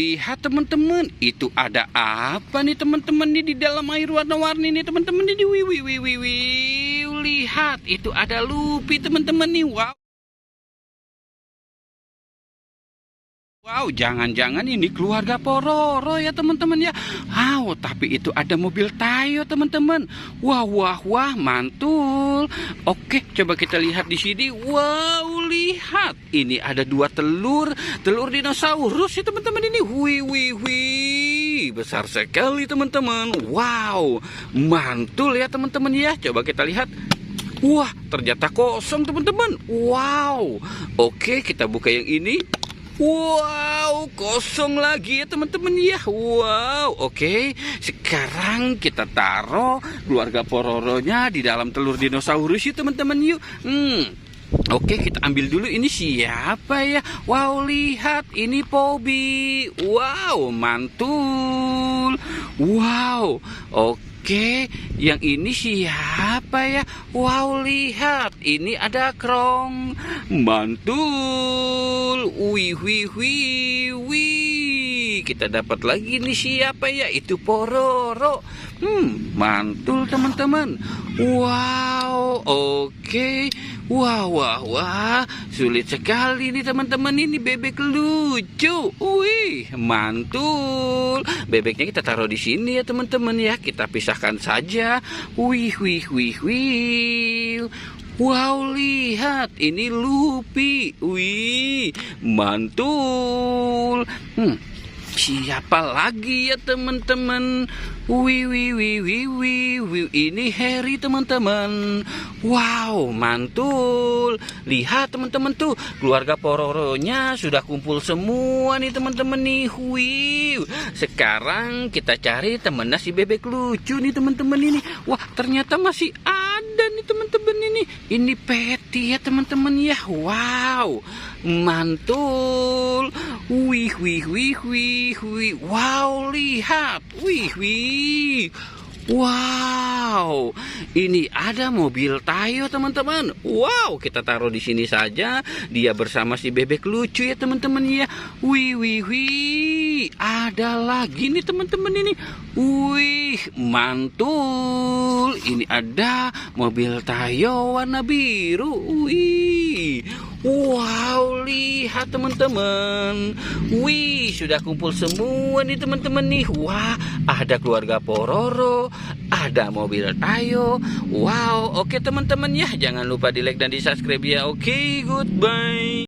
lihat teman-teman, itu ada apa nih teman-teman nih di dalam air warna-warni nih teman-teman nih. Lihat, itu ada Luffy teman-teman nih. Wow, jangan-jangan ini keluarga Pororo ya teman-teman ya. Tapi itu ada mobil Tayo teman-teman. Wah, mantul. Oke, coba kita lihat di sini. Wow, lihat. Ini ada dua telur dinosaurus ya teman-teman ini. Wih. Besar sekali teman-teman. Wow, mantul ya teman-teman ya. Coba kita lihat. Wah, ternyata kosong teman-teman. Wow. Oke, kita buka yang ini. Wow, kosong lagi ya teman-teman ya. Wow, oke. Sekarang kita taruh keluarga Pororonya di dalam telur dinosaurus ya teman-teman yuk. Oke, kita ambil dulu. Ini siapa ya? Wow, lihat, ini Pobi. Wow, mantul. Wow, oke, yang ini siapa ya? Wow, lihat, ini ada Krong. Mantul. Wih. Kita dapat lagi nih siapa ya? Itu Pororo. Mantul teman-teman. Wow, oke. Wah, sulit sekali nih teman-teman, ini bebek lucu. Wih, mantul. Bebeknya kita taruh di sini ya teman-teman ya. Kita pisahkan saja. Wih. Wow, lihat, ini Luffy. Wih, mantul. Siapa lagi ya teman-teman? Wih. Ini Harry teman-teman. Wow, mantul. Lihat teman-teman tuh, keluarga Pororonya sudah kumpul semua nih teman-teman nih. Wih. Sekarang kita cari temennya si bebek lucu nih teman-teman ini. Wah, ternyata masih ada nih teman-teman ini. Ini Patty ya teman-teman ya. Wow, mantul. Wih. Wow, lihat. Wih. Wow, ini ada mobil Tayo teman-teman. Wow, kita taruh di sini saja. Dia bersama si bebek lucu ya teman-teman ya. Wih. Ada lagi nih teman-teman ini. Wih, mantul. Ini ada mobil Tayo warna biru. Wih. Wow, lihat teman-teman. Wih, sudah kumpul semua nih teman-teman nih. Wah, ada keluarga Pororo, ada mobil Tayo. Wow, oke teman-teman ya. Jangan lupa di like dan di subscribe ya. Oke, goodbye.